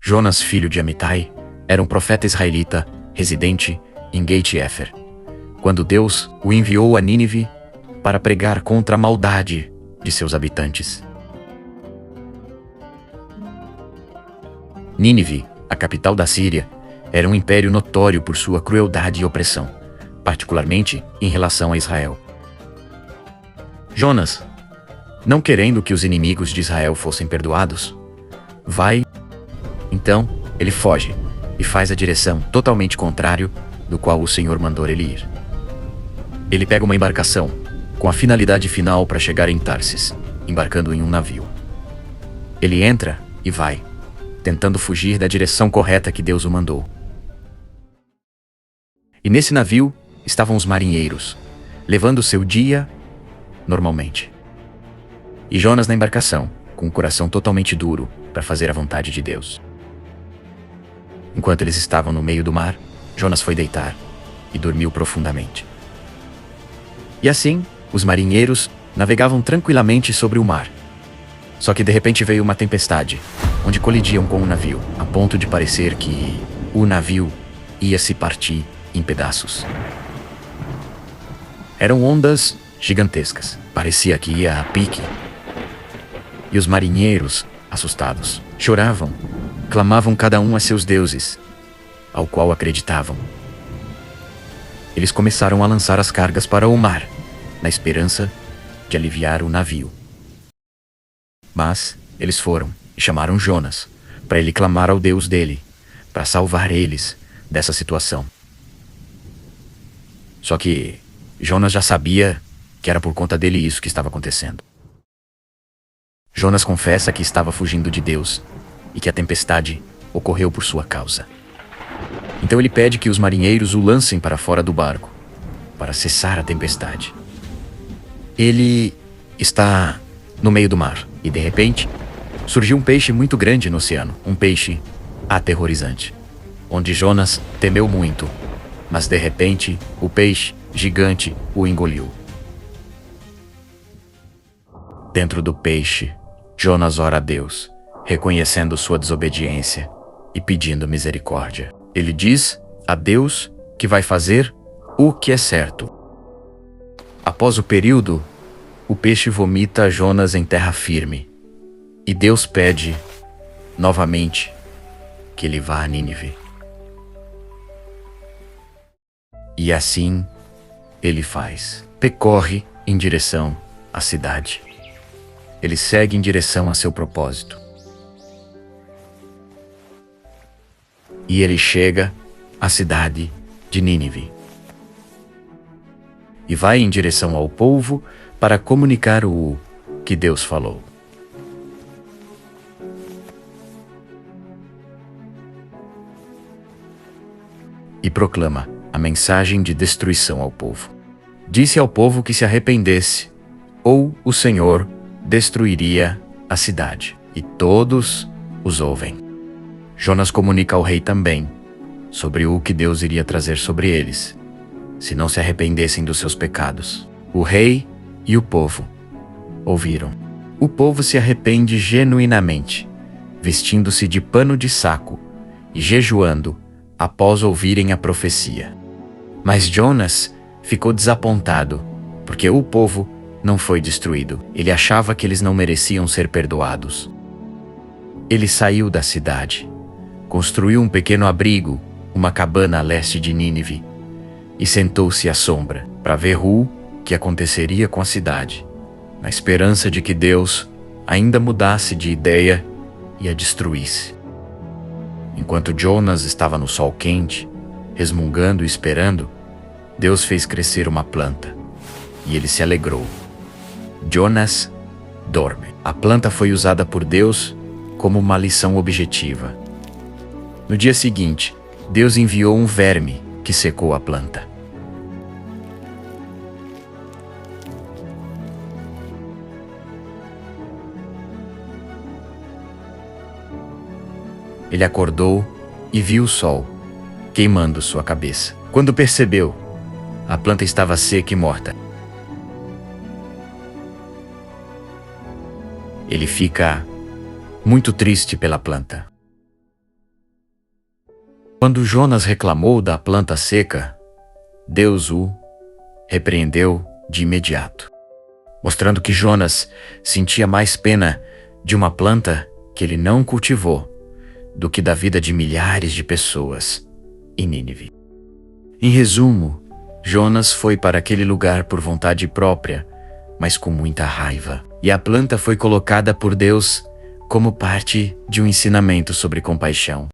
Jonas, filho de Amitai, era um profeta israelita, residente em Gate-Efer, quando Deus o enviou a Nínive para pregar contra a maldade de seus habitantes. Nínive, a capital da Síria, era um império notório por sua crueldade e opressão, particularmente em relação a Israel. Jonas, não querendo que os inimigos de Israel fossem perdoados, Então, ele foge e faz a direção totalmente contrário do qual o Senhor mandou ele ir. Ele pega uma embarcação com a finalidade final para chegar em Tarsis, embarcando em um navio. Ele entra e vai, tentando fugir da direção correta que Deus o mandou. E nesse navio estavam os marinheiros, levando seu dia normalmente. E Jonas na embarcação, com o coração totalmente duro para fazer a vontade de Deus. Enquanto eles estavam no meio do mar, Jonas foi deitar e dormiu profundamente. E assim, os marinheiros navegavam tranquilamente sobre o mar. Só que de repente veio uma tempestade, onde colidiam com o navio, a ponto de parecer que o navio ia se partir em pedaços. Eram ondas gigantescas, parecia que ia a pique. E os marinheiros, assustados, choravam, clamavam cada um a seus deuses, ao qual acreditavam. Eles começaram a lançar as cargas para o mar, na esperança de aliviar o navio. Mas eles foram e chamaram Jonas, para ele clamar ao Deus dele, para salvar eles dessa situação. Só que Jonas já sabia que era por conta dele isso que estava acontecendo. Jonas confessa que estava fugindo de Deus e que a tempestade ocorreu por sua causa. Então ele pede que os marinheiros o lancem para fora do barco, para cessar a tempestade. Ele está no meio do mar e, de repente, surgiu um peixe muito grande no oceano, um peixe aterrorizante, onde Jonas temeu muito, mas de repente o peixe gigante o engoliu. Dentro do peixe, Jonas ora a Deus, reconhecendo sua desobediência e pedindo misericórdia. Ele diz a Deus que vai fazer o que é certo. Após o período, o peixe vomita Jonas em terra firme, e Deus pede novamente que ele vá a Nínive. E assim ele faz. Percorre em direção à cidade. Ele segue em direção a seu propósito. E ele chega à cidade de Nínive. E vai em direção ao povo para comunicar o que Deus falou. E proclama a mensagem de destruição ao povo. Disse ao povo que se arrependesse, ou o Senhor destruiria a cidade. E todos os ouvem. Jonas comunica ao rei também sobre o que Deus iria trazer sobre eles, se não se arrependessem dos seus pecados. O rei e o povo ouviram. O povo se arrepende genuinamente, vestindo-se de pano de saco e jejuando após ouvirem a profecia. Mas Jonas ficou desapontado, porque o povo não foi destruído. Ele achava que eles não mereciam ser perdoados. Ele saiu da cidade, construiu um pequeno abrigo, uma cabana a leste de Nínive, e sentou-se à sombra para ver o que aconteceria com a cidade, na esperança de que Deus ainda mudasse de ideia e a destruísse. Enquanto Jonas estava no sol quente, resmungando e esperando, Deus fez crescer uma planta, e ele se alegrou. Jonas dorme. A planta foi usada por Deus como uma lição objetiva. No dia seguinte, Deus enviou um verme que secou a planta. Ele acordou e viu o sol queimando sua cabeça. Quando percebeu, a planta estava seca e morta. Ele fica muito triste pela planta. Quando Jonas reclamou da planta seca, Deus o repreendeu de imediato, mostrando que Jonas sentia mais pena de uma planta que ele não cultivou do que da vida de milhares de pessoas em Nínive. Em resumo, Jonas foi para aquele lugar por vontade própria, mas com muita raiva. E a planta foi colocada por Deus como parte de um ensinamento sobre compaixão.